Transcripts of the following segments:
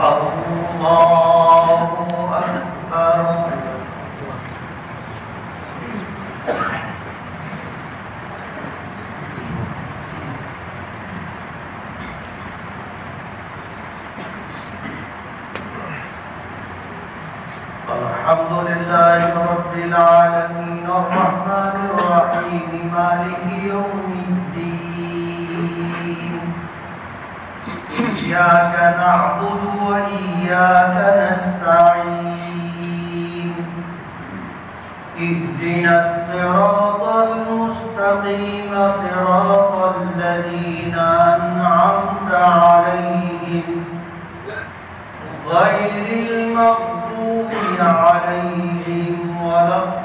الله أكبر. الحمد لله رب العالمين الرحمن الرحيم مالك يوم الدين. إياك نعبد وإياك نستعين. اهدنا الصراط المستقيم صراط الذين أنعمت عليهم غير المغضوب عليهم ولا الضالين.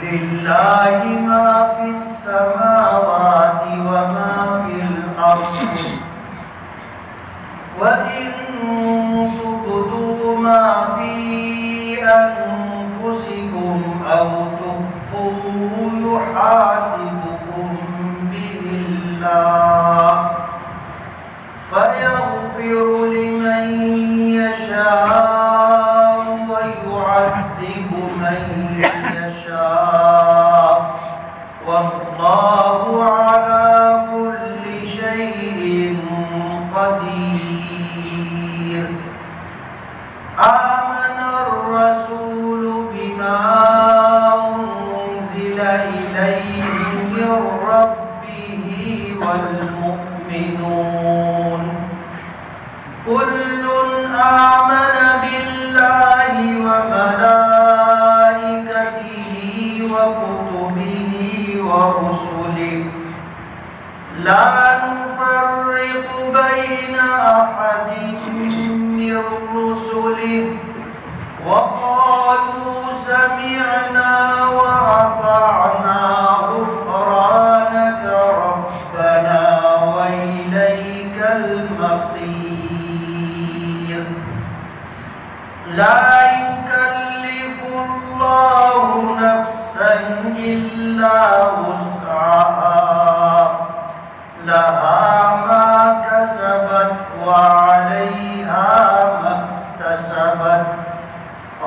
لله ما في السماوات وما في الأرض وإن تبدوا ما في أنفسكم أو تخفوه يحاسبكم به الله فيغفر لمن يشاء ويعذب من يشاء والله على كل شيء قدير. آمن الرسول بما أنزل إليه من ربه والمؤمنون كل آمن بالله وملائكته وكتبه ورسله لا نفرق بين أحد من رسله وقالوا سمعنا وأطعنا غفرانك ربنا وإليك المصير. لا يكلف الله نفسا إلا وسعها لها ما كسبت وعليها ما اكتسبت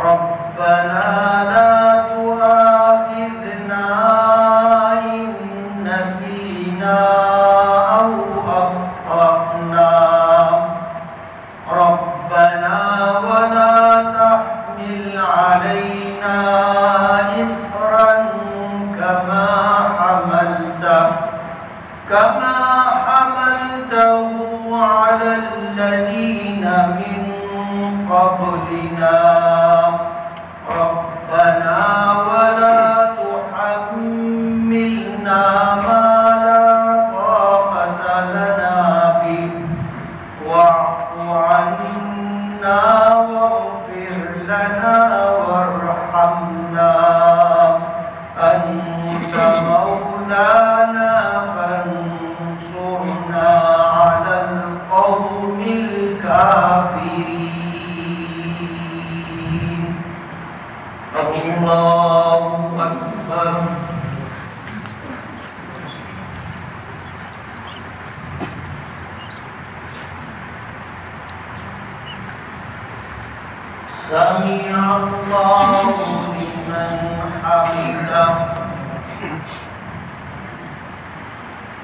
ربنا لا تؤاخذنا إن نسينا أو أخطأنا ربنا ولا تحمل علينا إصرا كما حملته على الذين من قبلنا ربنا ولا تحملنا ما لا طاقة لنا به واعف عنا واغفر لنا وارحمنا أنت مولانا فانصرنا على القوم الكافرين. الله أكبر. سمع الله لمن حمده.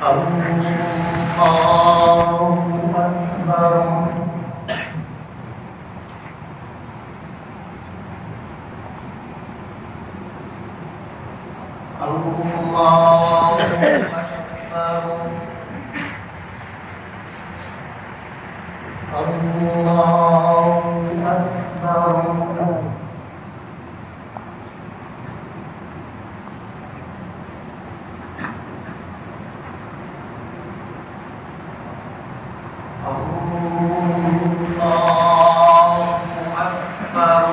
الله أكبر. الله أكبر. الله أكبر.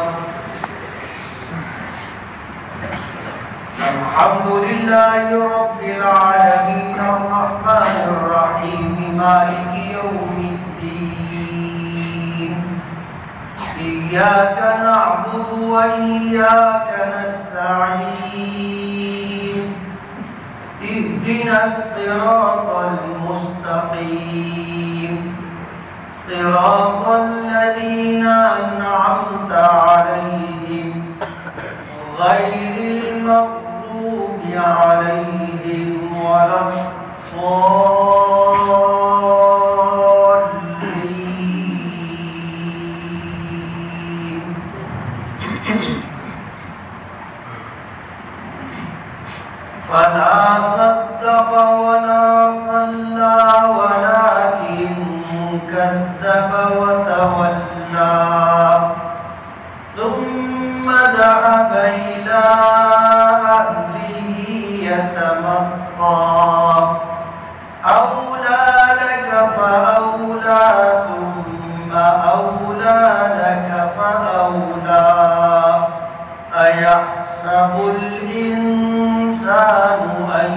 الحمد لله رب العالمين الرحمن الرحيم مالك يوم الدين. إياك نعبد وإياك نستعين اهدنا الصراط المستقيم صراط الذين أنعمت عليهم غير المغضوب عليهم ولا الضالين. فلا صدق ولا صلى ولكن كذب وتولى ثم ذهب إلى أهله يتمطى أولى لك فأولى ثم أولى لك فأولى أيحسب الإنسان أن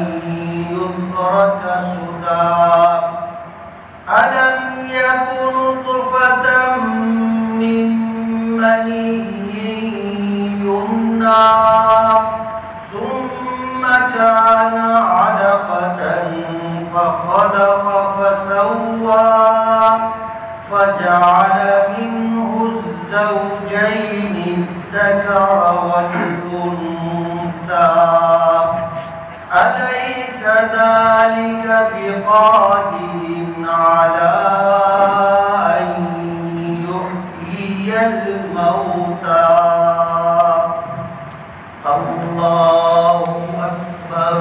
يترك سدى ألم يكن نطفة من مني يمنى ثم كان علقة فخلق فسوى فجعل منه الزوجين الذكر والأنثى أليس ذلك بقادر على أن يحيي الموتى الله أكبر.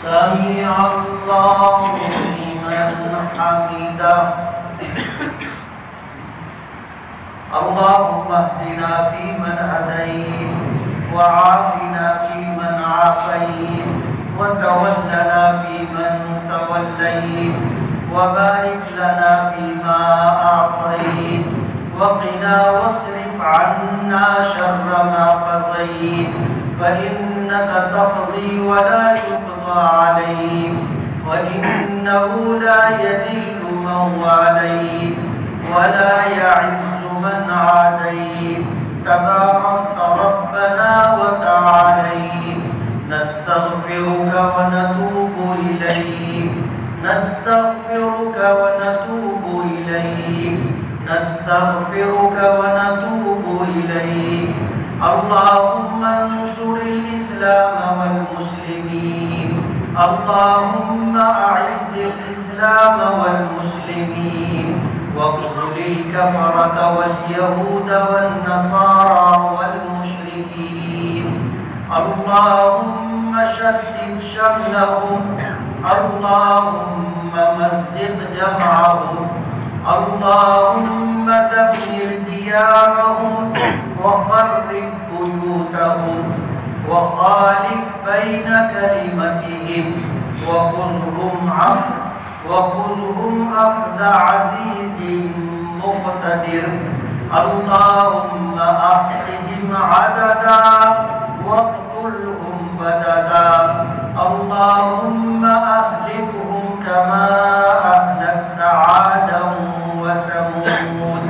سمع الله لمن حمده. اللهم اهدنا فيمن هديت وعافنا فيمن عافيت وتولنا فيمن توليت وبارك لنا فيما أعطيت وقنا واصرف عنا شر ما قضيت فإنك تقضي ولا يقضى عليك وإنه لا يذل من واليت ولا يعز من عاديت تباركت ربنا وتعاليت نستغفرك ونتوب إليك نستغفرك ونتوب إليك نستغفرك ونتوب إليك. اللهم انصر الإسلام والمسلمين اللهم أعز الإسلام والمسلمين واخذل الكفرة واليهود والنصارى والمشركين. اللهم شتت شملهم اللهم مزق جمعهم اللهم دمر ديارهم وخرب بيوتهم وخالف بين كلمتهم وخذهم أخذ عزيز مقتدر. اللهم أحصهم عددا واقتلهم بددا. اللهم أهلكهم كما أهلكت عادا وثمود.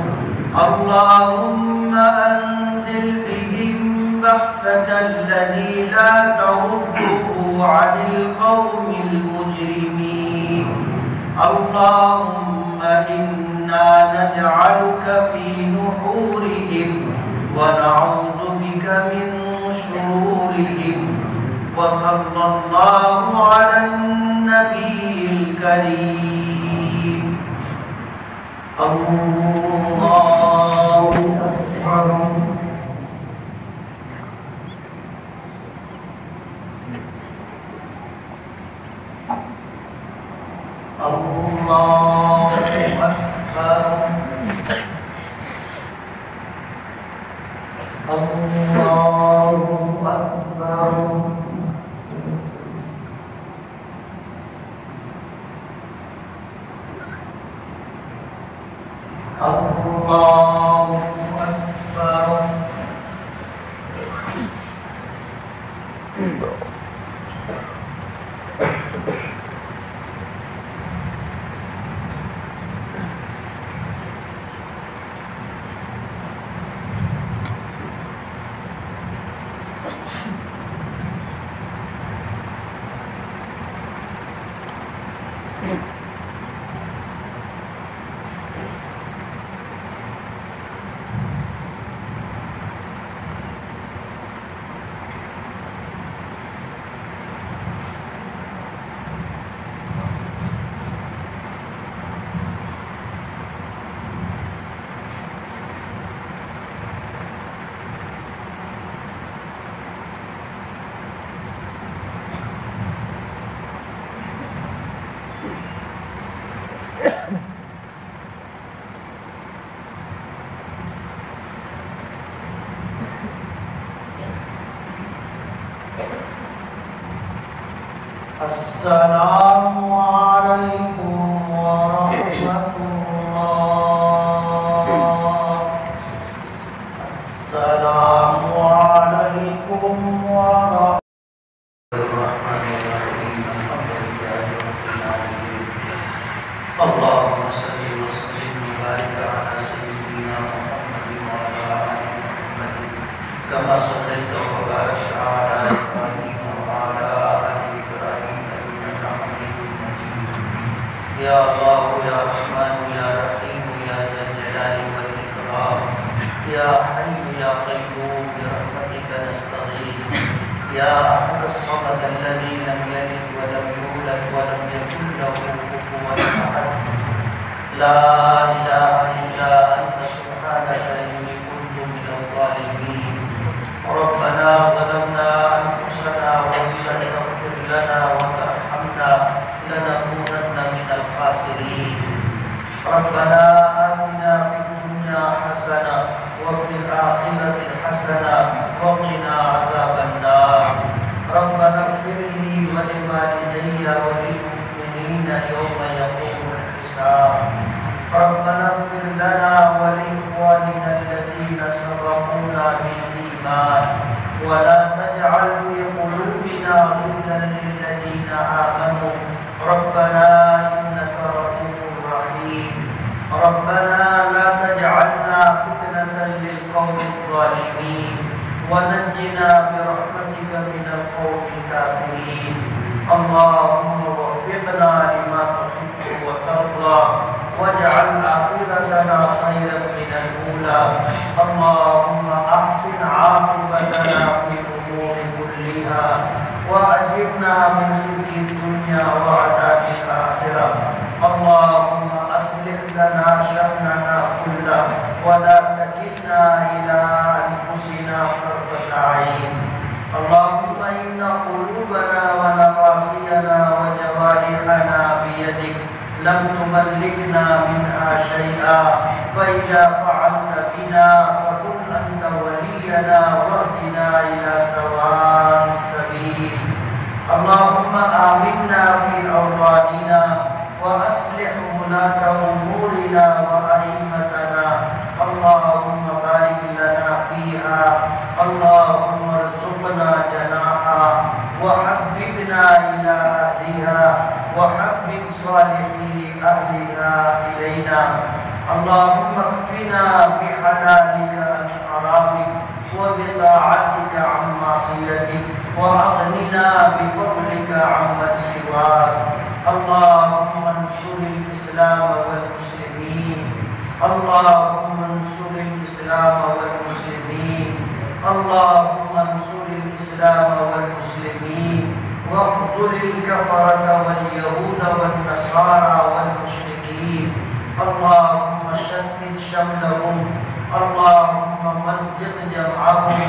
اللهم أنزل بهم بأسك الذي لا ترده عن القوم المجرمين. اللهم إنا نجعلك في نحورهم ونعوذ بك من شرورهم. وصلى الله على النبي الكريم. الله أكبر. الله أكبر. الله أكبر. الله أكبر. Assalamualaikum warahmatullah. Assalamualaikum warahmatullahi. Allahumma salli wa sallim wa barik ala sayyidina Muhammadin wa ala ali Muhammadin kama sallaita wa barakta ala Ibrahim wa ala ali Ibrahim innaka Hamidum Majid. Ya Allah ya Rahman ya Rahim ya Dzal Jalali wal Ikram. Ya Hayy ya Qayyum bi rahmatika nastaghith. Ya Ahad as-Samad alladhi lam yalid wa lam yulad wa lam yakul lahu kufuwan ahad. La ilaha illa anta subhanaka inni kuntu minadh dhalimin. Rabbana zalamna anfusana wa in lam taghfir lana wa tarhamna lanakunanna minal khasirin. Rabbana atina fid dunya hasanah wa fil akhirati hasanah wa qina adzaban nar. Rabbana ighfir li wa li walidayya wa lil mu'minina yawma yaqumul hisab. Rabbana ighfir lana wa li ikhwanina alladhina sabaquna bil iman wa la taj'al fi qulubina ghillan lil ladzina amanu. Rabbana innaka ra'ufur rahim. Rabbana la taj'alna fitnatan lil qawmidh dhalimin wa najjina bi rahmatika minal qawmil kafirin. Allahumma waffiqna lima tuhibbu wa tarda waj'al akhiratana khairan minal ula. Allahumma ahsin 'aqibatana fil umuri kulliha wa ajirna min khizyid dunya wa 'adzabil akhirah. Allahumma aslih lana sha'nana kullahu wa la takilna ila anfusina tarfata 'ain. Allahumma inna qulubana wa nafasiyana wa jawarihana biyadik lam tumallikna minha shay'a fa idza fa'alta bina fa kun anta waliyana wahdina ila sawa'is sabil. Allahumma aminna fi awtanina wa aslih mulata umurina wa a'immatana. Allahumma barik lana fiha. Allahumma arzuqna janaha wa habbibna ila ahliha wa habbib salihi ahliha ilayna. Allahumma kfina bihalalika an haramik wa bita'atika an ma'siyatik wa aghnina bifadlika amman siwak. Allahumma ansuril Islam wal muslimin. Allahumma ansuril Islam wal muslimin. Allahumma ansuril Islam wal muslimin waqtulil kafarata wal yahuda wal nasara wal musyrikin. Allahumma shattit shamlahum. Allahumma mazziq jam'ahum.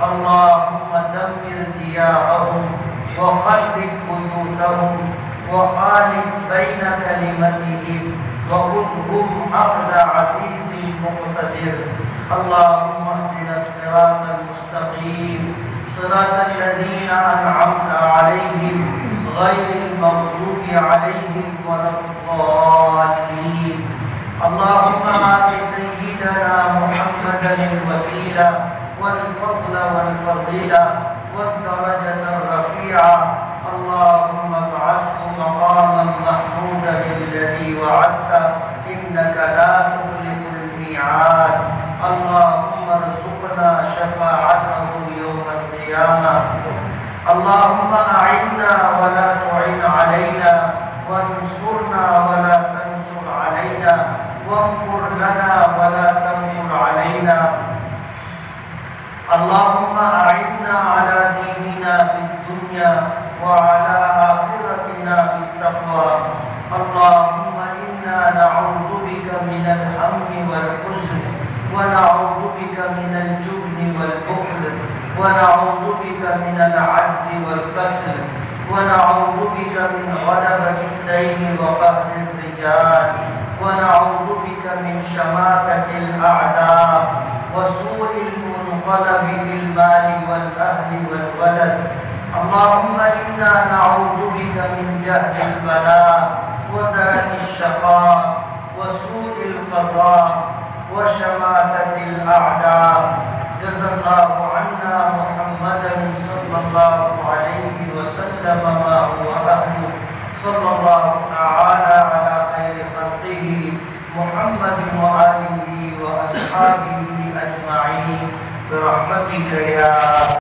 Allahumma dammir diyarahum wa kharrib buyutahum wa khalif baina kalimatihim wa khudhum akhda azizin muqtadir. Allahumma ihdina as-siratal mustaqim siratal ladzina an'amta 'alaihim ghairil maghdubi 'alaihim waladdallin. Allahumma ati sayyidana Muhammadan al-wasila wal fadla wal fadila wad darajata ar-rafi'a. Allahumma ba'athhu maqaman mahmudan alladhi wa'adta innaka la tukhliful mi'ad. Allahumma arzuqna syafa'atahu yawmal qiyamah. Allahumma a'inna wa la tu'in 'alaina wansurna والحزن، ونعوذ بك من الجبن والبخل، ونعوذ بك من العجز والكسل، ونعوذ بك من غلبة الدين وقهر الرجال، ونعوذ بك من شماتة الأعداء وسوء المنقلب في المال والأهل والولد. اللهم إنا نعوذ بك من جهد البلاء ودرك الشقاء وسوء القضاء وشماتة الأعداء. جزا الله عنا محمدا صلى الله عليه وسلم ما هو أهله. صلى الله تعالى على خير خلقه محمد وآله وأصحابه أجمعين برحمتك يا